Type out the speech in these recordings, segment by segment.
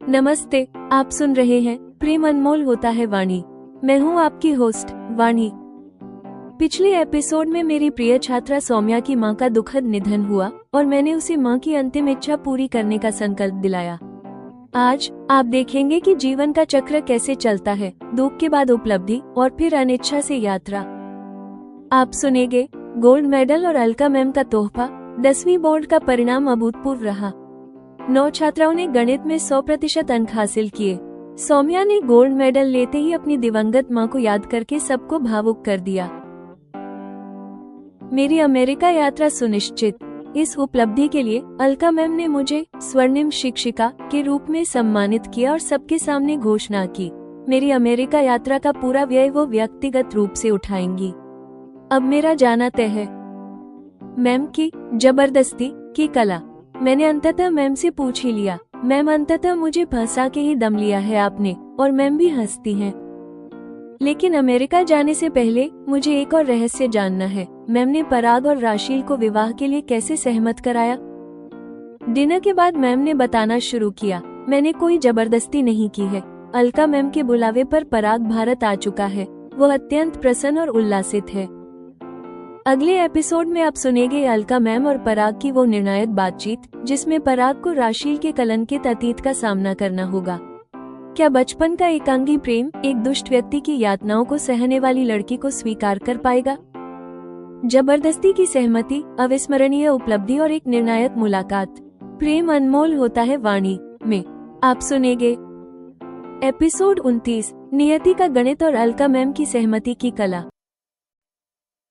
नमस्ते, आप सुन रहे हैं प्रेम अनमोल होता है वाणी। मैं हूं आपकी होस्ट वाणी। पिछले एपिसोड में मेरी प्रिय छात्रा सौम्या की मां का दुखद निधन हुआ और मैंने उसे मां की अंतिम इच्छा पूरी करने का संकल्प दिलाया। आज आप देखेंगे कि जीवन का चक्र कैसे चलता है, दुख के बाद उपलब्धि और फिर अनिच्छा से यात्रा। आप सुनेंगे गोल्ड मेडल और अलका मैम का तोहफा। 10वीं बोर्ड का परिणाम अभूतपूर्व रहा। 9 छात्राओं ने गणित में 100% अंक हासिल किए। सौम्या ने गोल्ड मेडल लेते ही अपनी दिवंगत मां को याद करके सबको भावुक कर दिया। मेरी अमेरिका यात्रा सुनिश्चित। इस उपलब्धि के लिए अलका मैम ने मुझे स्वर्णिम शिक्षिका के रूप में सम्मानित किया और सबके सामने घोषणा की, मेरी अमेरिका यात्रा का पूरा व्यय वो व्यक्तिगत रूप से उठाएंगी। अब मेरा जाना तय है। मैम की जबरदस्ती की कला। मैंने अंततः मैम से पूछ ही लिया। मैम, अंततः मुझे फंसा के ही दम लिया है आपने, और मैम भी हंसती हैं। लेकिन अमेरिका जाने से पहले मुझे एक और रहस्य जानना है। मैम ने पराग और राशील को विवाह के लिए कैसे सहमत कराया? डिनर के बाद मैम ने बताना शुरू किया, मैंने कोई जबरदस्ती नहीं की है। अलका मैम के बुलावे पर पराग भारत आ चुका है। वो अत्यंत प्रसन्न और उल्लासित है। अगले एपिसोड में आप सुनेंगे अलका मैम और पराग की वो निर्णायक बातचीत, जिसमें पराग को राशील के कलंकित अतीत का सामना करना होगा। क्या बचपन का एकांगी प्रेम एक दुष्ट व्यक्ति की यातनाओं को सहने वाली लड़की को स्वीकार कर पाएगा? जबरदस्ती की सहमति, अविस्मरणीय उपलब्धि और एक निर्णायक मुलाकात। प्रेम अनमोल होता है वाणी में आप सुनेंगे एपिसोड 29, नियति का गणित और अलका मैम की सहमति की कला।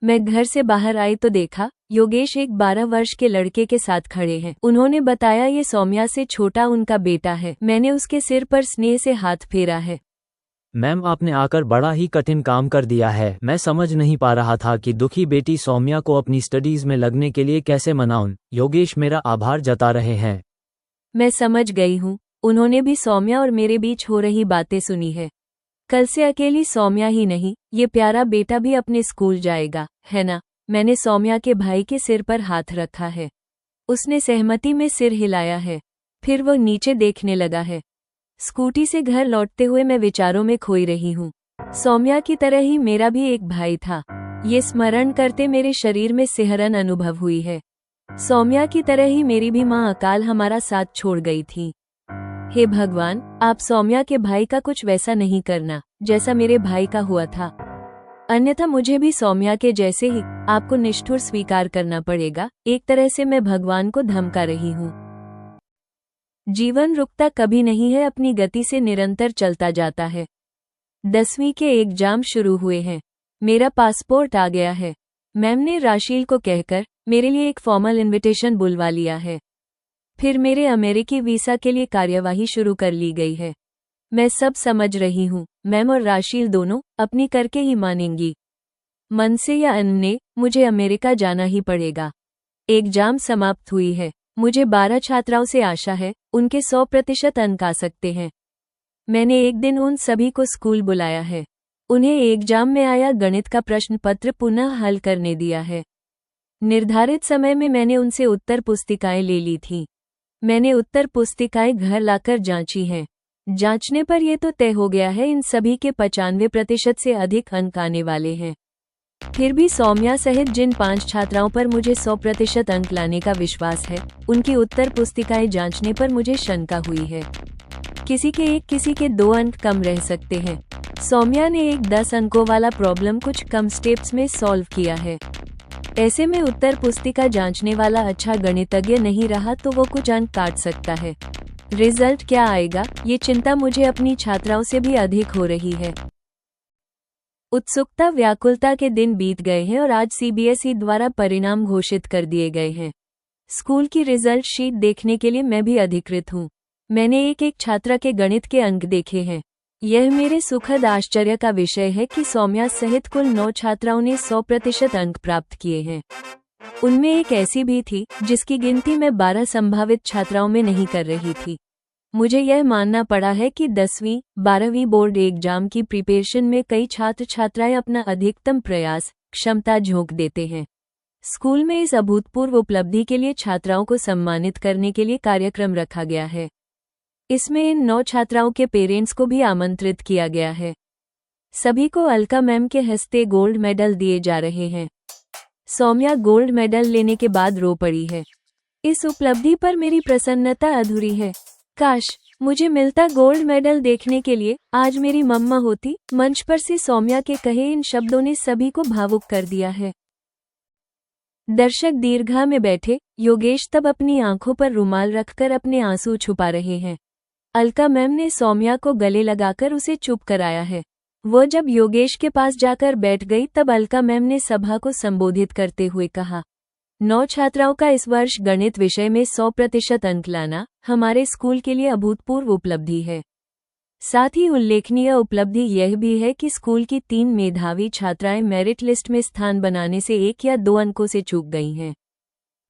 मैं घर से बाहर आई तो देखा योगेश एक 12 वर्ष के लड़के के साथ खड़े हैं। उन्होंने बताया ये सौम्या से छोटा उनका बेटा है। मैंने उसके सिर पर स्नेह से हाथ फेरा है। मैम, आपने आकर बड़ा ही कठिन काम कर दिया है। मैं समझ नहीं पा रहा था कि दुखी बेटी सौम्या को अपनी स्टडीज में लगने के लिए कैसे मनाऊं। योगेश मेरा आभार जता रहे हैं। मैं समझ गई हूँ। उन्होंने भी सौम्या और मेरे बीच हो रही बातें सुनी है। कल से अकेली सौम्या ही नहीं, ये प्यारा बेटा भी अपने स्कूल जाएगा, है ना? मैंने सौम्या के भाई के सिर पर हाथ रखा है। उसने सहमति में सिर हिलाया है। फिर वो नीचे देखने लगा है। स्कूटी से घर लौटते हुए मैं विचारों में खोई रही हूँ। सौम्या की तरह ही मेरा भी एक भाई था। ये स्मरण करते मेरे शरीर में सिहरन अनुभव हुई है। सौम्या की तरह ही मेरी भी माँ अकाल हमारा साथ छोड़ गई थी। हे भगवान, आप सौम्या के भाई का कुछ वैसा नहीं करना जैसा मेरे भाई का हुआ था, अन्यथा मुझे भी सौम्या के जैसे ही आपको निष्ठुर स्वीकार करना पड़ेगा। एक तरह से मैं भगवान को धमका रही हूँ। जीवन रुकता कभी नहीं है, अपनी गति से निरंतर चलता जाता है। 10वीं के एग्जाम शुरू हुए हैं। मेरा पासपोर्ट आ गया है। मैम ने राशील को कहकर मेरे लिए एक फॉर्मल इनविटेशन बुलवा लिया है। फिर मेरे अमेरिकी वीसा के लिए कार्यवाही शुरू कर ली गई है। मैं सब समझ रही हूँ। मैम और राशील दोनों अपनी करके ही मानेंगी। मन से या अन्य मुझे अमेरिका जाना ही पड़ेगा। एग्जाम समाप्त हुई है। मुझे 12 छात्राओं से आशा है उनके 100% अंक आ सकते हैं। मैंने एक दिन उन सभी को स्कूल बुलाया है। उन्हें एग्जाम में आया गणित का प्रश्न पत्र पुनः हल करने दिया है। निर्धारित समय में मैंने उनसे उत्तर पुस्तिकाएं ले ली थी। मैंने उत्तर पुस्तिकाएं घर लाकर जांची हैं। जांचने पर यह तो तय हो गया है इन सभी के 95% से अधिक अंक आने वाले हैं। फिर भी सौम्या सहित जिन 5 छात्राओं पर मुझे 100% अंक लाने का विश्वास है, उनकी उत्तर पुस्तिकाएं जांचने पर मुझे शंका हुई है। किसी के 1, किसी के 2 अंक कम रह सकते हैं। सौम्या ने एक 10 अंकों वाला प्रॉब्लम कुछ कम स्टेप्स में सॉल्व किया है। ऐसे में उत्तर पुस्तिका जांचने वाला अच्छा गणितज्ञ नहीं रहा तो वो कुछ अंक काट सकता है। रिजल्ट क्या आएगा, ये चिंता मुझे अपनी छात्राओं से भी अधिक हो रही है। उत्सुकता व्याकुलता के दिन बीत गए हैं और आज सीबीएसई द्वारा परिणाम घोषित कर दिए गए हैं। स्कूल की रिजल्ट शीट देखने के लिए मैं भी अधिकृत हूँ। मैंने एक छात्रा के गणित के अंक देखे हैं। यह मेरे सुखद आश्चर्य का विषय है कि सौम्या सहित कुल 9 छात्राओं ने 100% अंक प्राप्त किए हैं। उनमें एक ऐसी भी थी जिसकी गिनती मैं 12 संभावित छात्राओं में नहीं कर रही थी। मुझे यह मानना पड़ा है कि 10वीं 12वीं बोर्ड एग्जाम की प्रिपरेशन में कई छात्र छात्राएं अपना अधिकतम प्रयास क्षमता झोंक देते हैं। स्कूल में इस अभूतपूर्व उपलब्धि के लिए छात्राओं को सम्मानित करने के लिए कार्यक्रम रखा गया है। इसमें इन 9 छात्राओं के पेरेंट्स को भी आमंत्रित किया गया है। सभी को अलका मैम के हस्ते गोल्ड मेडल दिए जा रहे हैं। सौम्या गोल्ड मेडल लेने के बाद रो पड़ी है। इस उपलब्धि पर मेरी प्रसन्नता अधूरी है। काश मुझे मिलता गोल्ड मेडल देखने के लिए, आज मेरी मम्मा होती। मंच पर से सौम्या के कहे इन शब्दों ने सभी को भावुक कर दिया है। दर्शक दीर्घा में बैठे योगेश तब अपनी आंखों पर रुमाल रखकर अपने आंसू छुपा रहे हैं। अलका मैम ने सौम्या को गले लगाकर उसे चुप कराया है। वो जब योगेश के पास जाकर बैठ गई तब अलका मैम ने सभा को संबोधित करते हुए कहा, 9 छात्राओं का इस वर्ष गणित विषय में 100% अंक लाना हमारे स्कूल के लिए अभूतपूर्व उपलब्धि है। साथ ही उल्लेखनीय उपलब्धि यह भी है कि स्कूल की 3 मेधावी छात्राएं मेरिट लिस्ट में स्थान बनाने से 1 या 2 अंकों से चूक गई हैं।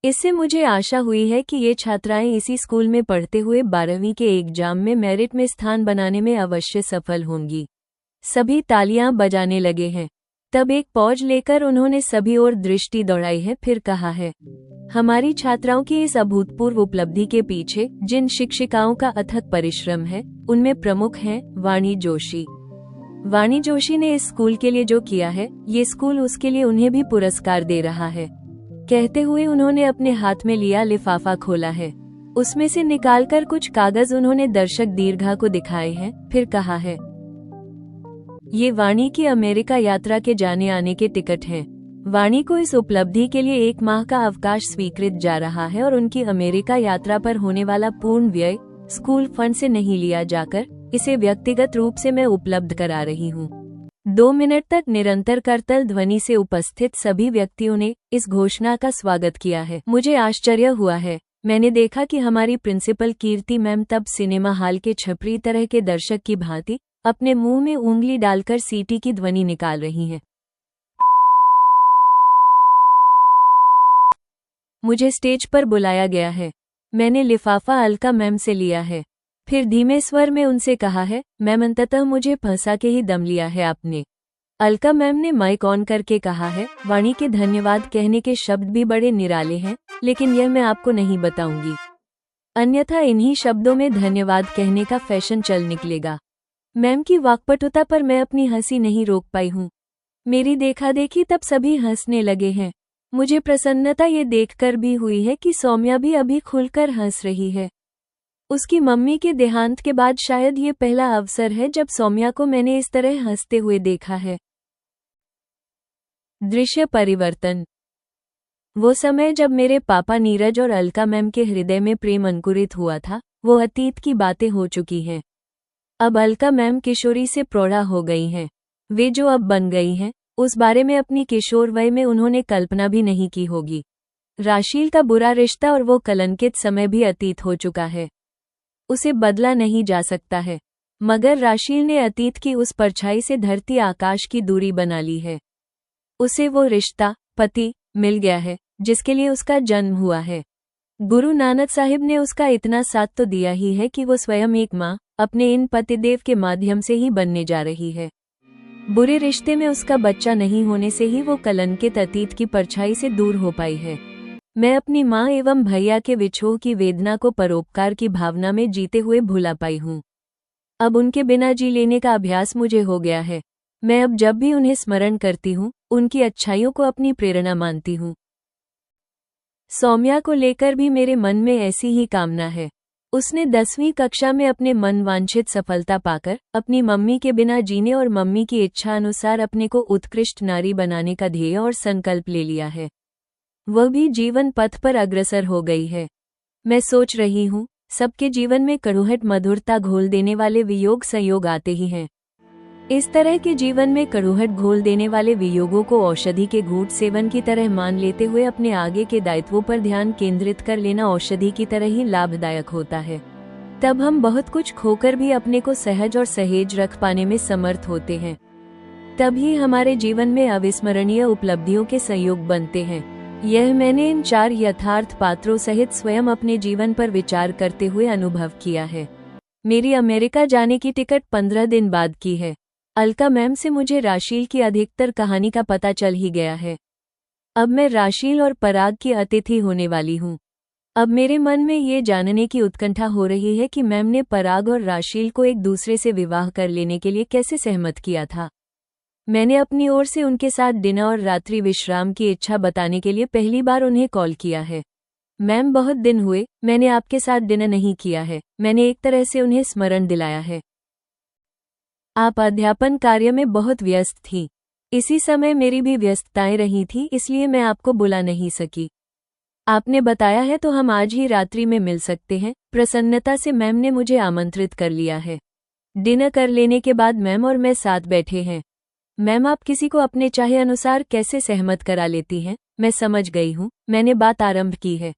इससे मुझे आशा हुई है कि ये छात्राएं इसी स्कूल में पढ़ते हुए 12वीं के एग्जाम में मेरिट में स्थान बनाने में अवश्य सफल होंगी। सभी तालियां बजाने लगे हैं। तब एक पॉज लेकर उन्होंने सभी ओर दृष्टि दौड़ाई है, फिर कहा है, हमारी छात्राओं की इस अभूतपूर्व उपलब्धि के पीछे जिन शिक्षिकाओं का अथक परिश्रम है उनमें प्रमुख हैं वाणी जोशी। वाणी जोशी ने इस स्कूल के लिए जो किया है, ये स्कूल उसके लिए उन्हें भी पुरस्कार दे रहा है। कहते हुए उन्होंने अपने हाथ में लिया लिफाफा खोला है। उसमें से निकालकर कुछ कागज उन्होंने दर्शक दीर्घा को दिखाए हैं, फिर कहा है, ये वाणी की अमेरिका यात्रा के जाने आने के टिकट हैं। वाणी को इस उपलब्धि के लिए 1 माह का अवकाश स्वीकृत जा रहा है और उनकी अमेरिका यात्रा पर होने वाला पूर्ण व्यय स्कूल फंड से नहीं लिया जाकर इसे व्यक्तिगत रूप से मैं उपलब्ध करा रही हूँ। 2 मिनट तक निरंतर करतल ध्वनि से उपस्थित सभी व्यक्तियों ने इस घोषणा का स्वागत किया है। मुझे आश्चर्य हुआ है। मैंने देखा कि हमारी प्रिंसिपल कीर्ति मैम तब सिनेमा हॉल के छपरी तरह के दर्शक की भांति अपने मुंह में उंगली डालकर सीटी की ध्वनि निकाल रही हैं। मुझे स्टेज पर बुलाया गया है। मैंने लिफाफा अलका मैम से लिया है। फिर धीमे स्वर में उनसे कहा है, मैम अंततः मुझे फंसा के ही दम लिया है आपने। अलका मैम ने माइक ऑन करके कहा है, वाणी के धन्यवाद कहने के शब्द भी बड़े निराले हैं, लेकिन यह मैं आपको नहीं बताऊंगी, अन्यथा इन्हीं शब्दों में धन्यवाद कहने का फैशन चल निकलेगा। मैम की वाक्पटुता पर मैं अपनी हंसी नहीं रोक पाई हूँ। मेरी देखा देखी तब सभी हंसने लगे हैं। मुझे प्रसन्नता ये देखकर भी हुई है कि सौम्या भी अभी खुलकर हंस रही है। उसकी मम्मी के देहांत के बाद शायद ये पहला अवसर है जब सौम्या को मैंने इस तरह हंसते हुए देखा है। दृश्य परिवर्तन। वो समय जब मेरे पापा नीरज और अलका मैम के हृदय में प्रेम अंकुरित हुआ था, वो अतीत की बातें हो चुकी हैं। अब अलका मैम किशोरी से प्रौढ़ा हो गई हैं। वे जो अब बन गई हैं, उस बारे में अपनी किशोर वय में उन्होंने कल्पना भी नहीं की होगी। राशील का बुरा रिश्ता और वो कलंकित समय भी अतीत हो चुका है। उसे बदला नहीं जा सकता है, मगर राशील ने अतीत की उस परछाई से धरती आकाश की दूरी बना ली है। उसे वो रिश्ता, पति, मिल गया है जिसके लिए उसका जन्म हुआ है। गुरु नानक साहिब ने उसका इतना साथ तो दिया ही है कि वो स्वयं एक माँ अपने इन पतिदेव के माध्यम से ही बनने जा रही है। बुरे रिश्ते में उसका बच्चा नहीं होने से ही वो कलंकित अतीत की परछाई से दूर हो पाई है। मैं अपनी माँ एवं भैया के विछोह की वेदना को परोपकार की भावना में जीते हुए भुला पाई हूँ। अब उनके बिना जी लेने का अभ्यास मुझे हो गया है। मैं अब जब भी उन्हें स्मरण करती हूँ, उनकी अच्छाइयों को अपनी प्रेरणा मानती हूँ। सौम्या को लेकर भी मेरे मन में ऐसी ही कामना है। उसने 10वीं कक्षा में अपने मन वांछित सफलता पाकर अपनी मम्मी के बिना जीने और मम्मी की इच्छा अनुसार अपने को उत्कृष्ट नारी बनाने का ध्येय और संकल्प ले लिया है। वह भी जीवन पथ पर अग्रसर हो गई है। मैं सोच रही हूँ, सबके जीवन में कड़ुहट मधुरता घोल देने वाले वियोग संयोग आते ही हैं। इस तरह के जीवन में कड़ुहट घोल देने वाले वियोगों को औषधि के घूंट सेवन की तरह मान लेते हुए अपने आगे के दायित्वों पर ध्यान केंद्रित कर लेना औषधि की तरह ही लाभदायक होता है। तब हम बहुत कुछ खोकर भी अपने को सहज और सहेज रख पाने में समर्थ होते हैं। तभी हमारे जीवन में अविस्मरणीय उपलब्धियों के संयोग बनते हैं। यह मैंने इन 4 यथार्थ पात्रों सहित स्वयं अपने जीवन पर विचार करते हुए अनुभव किया है। मेरी अमेरिका जाने की टिकट 15 दिन बाद की है। अलका मैम से मुझे राशील की अधिकतर कहानी का पता चल ही गया है। अब मैं राशील और पराग की अतिथि होने वाली हूँ। अब मेरे मन में ये जानने की उत्कंठा हो रही है कि मैम ने पराग और राशील को एक दूसरे से विवाह कर लेने के लिए कैसे सहमत किया था। मैंने अपनी ओर से उनके साथ डिनर और रात्रि विश्राम की इच्छा बताने के लिए पहली बार उन्हें कॉल किया है। मैम, बहुत दिन हुए मैंने आपके साथ डिनर नहीं किया है। मैंने एक तरह से उन्हें स्मरण दिलाया है। आप अध्यापन कार्य में बहुत व्यस्त थी। इसी समय मेरी भी व्यस्तताएं रही थी, इसलिए मैं आपको बुला नहीं सकी। आपने बताया है तो हम आज ही रात्रि में मिल सकते हैं। प्रसन्नता से मैम ने मुझे आमंत्रित कर लिया है। डिनर कर लेने के बाद मैम और मैं साथ बैठे हैं। मैम, आप किसी को अपने चाहे अनुसार कैसे सहमत करा लेती हैं? मैं समझ गई हूँ। मैंने बात आरंभ की है।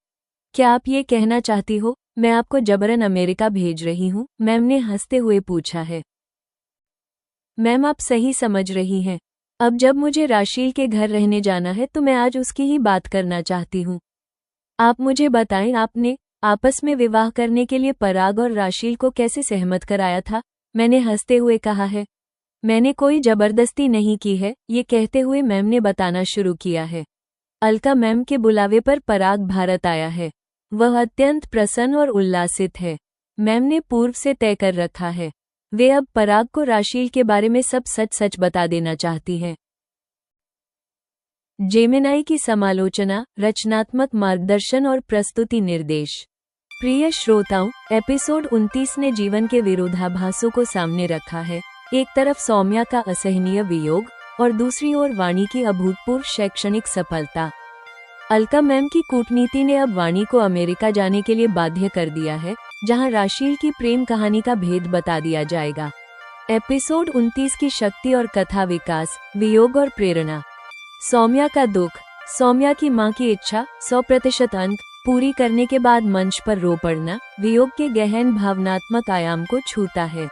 क्या आप ये कहना चाहती हो मैं आपको जबरन अमेरिका भेज रही हूँ? मैम ने हंसते हुए पूछा है। मैम, आप सही समझ रही हैं। अब जब मुझे राशील के घर रहने जाना है तो मैं आज उसकी ही बात करना चाहती हूँ। आप मुझे बताएं, आपने आपस में विवाह करने के लिए पराग और राशील को कैसे सहमत कराया था? मैंने हंसते हुए कहा है। मैंने कोई जबरदस्ती नहीं की है। ये कहते हुए मैम ने बताना शुरू किया है। अलका मैम के बुलावे पर पराग भारत आया है। वह अत्यंत प्रसन्न और उल्लासित है। मैम ने पूर्व से तय कर रखा है। वे अब पराग को राशील के बारे में सब सच सच बता देना चाहती हैं। जेमिनाई की समालोचना, रचनात्मक मार्गदर्शन और प्रस्तुति निर्देश। प्रिय श्रोताओं, एपिसोड 29 ने जीवन के विरोधाभासों को सामने रखा है। एक तरफ सौम्या का असहनीय वियोग और दूसरी ओर वाणी की अभूतपूर्व शैक्षणिक सफलता। अलका मैम की कूटनीति ने अब वाणी को अमेरिका जाने के लिए बाध्य कर दिया है, जहां राशील की प्रेम कहानी का भेद बता दिया जाएगा। एपिसोड 29 की शक्ति और कथा विकास, वियोग और प्रेरणा। सौम्या का दुख। सौम्या की मां की इच्छा 100% अंक पूरी करने के बाद मंच पर रो पड़ना वियोग के गहन भावनात्मक आयाम को छूता है।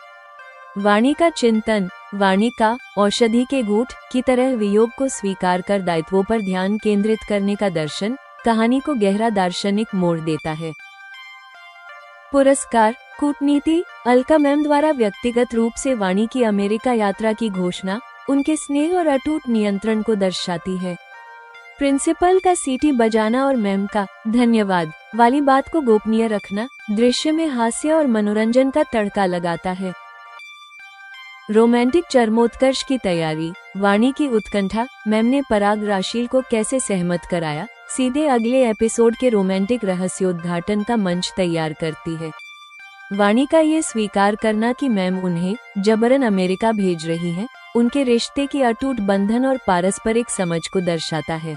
वाणी का चिंतन। वाणी का औषधि के घूंट की तरह वियोग को स्वीकार कर दायित्वों पर ध्यान केंद्रित करने का दर्शन कहानी को गहरा दार्शनिक मोड़ देता है। पुरस्कार। कूटनीति। अलका मैम द्वारा व्यक्तिगत रूप से वाणी की अमेरिका यात्रा की घोषणा उनके स्नेह और अटूट नियंत्रण को दर्शाती है। प्रिंसिपल का सीटी बजाना और मैम का धन्यवाद वाली बात को गोपनीय रखना दृश्य में हास्य और मनोरंजन का तड़का लगाता है। रोमांटिक चरमोत्कर्ष की तैयारी। वाणी की उत्कंठा, मैम ने पराग राशील को कैसे सहमत कराया, सीधे अगले एपिसोड के रोमांटिक रहस्योद्घाटन का मंच तैयार करती है। वाणी का ये स्वीकार करना कि मैम उन्हें जबरन अमेरिका भेज रही हैं, उनके रिश्ते की अटूट बंधन और पारस्परिक समझ को दर्शाता है।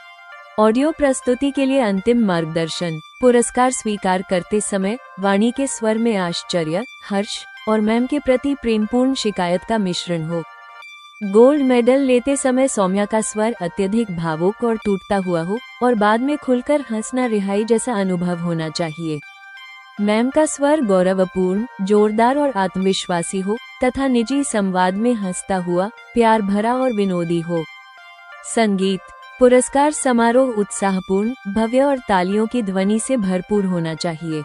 ऑडियो प्रस्तुति के लिए अंतिम मार्गदर्शन। पुरस्कार स्वीकार करते समय वाणी के स्वर में आश्चर्य, हर्ष और मैम के प्रति प्रेमपूर्ण शिकायत का मिश्रण हो। गोल्ड मेडल लेते समय सौम्या का स्वर अत्यधिक भावुक और टूटता हुआ हो और बाद में खुलकर हंसना रिहाई जैसा अनुभव होना चाहिए। मैम का स्वर गौरवपूर्ण, जोरदार और आत्मविश्वासी हो तथा निजी संवाद में हंसता हुआ, प्यार भरा और विनोदी हो। संगीत। पुरस्कार समारोह उत्साहपूर्ण, भव्य और तालियों की ध्वनि से भरपूर होना चाहिए।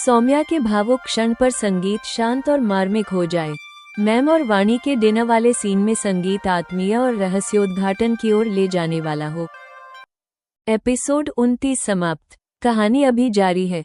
सौम्या के भावुक क्षण पर संगीत शांत और मार्मिक हो जाए। मैम और वाणी के डिनर वाले सीन में संगीत आत्मीय और रहस्योद्घाटन की ओर ले जाने वाला हो। एपिसोड 29 समाप्त। कहानी अभी जारी है।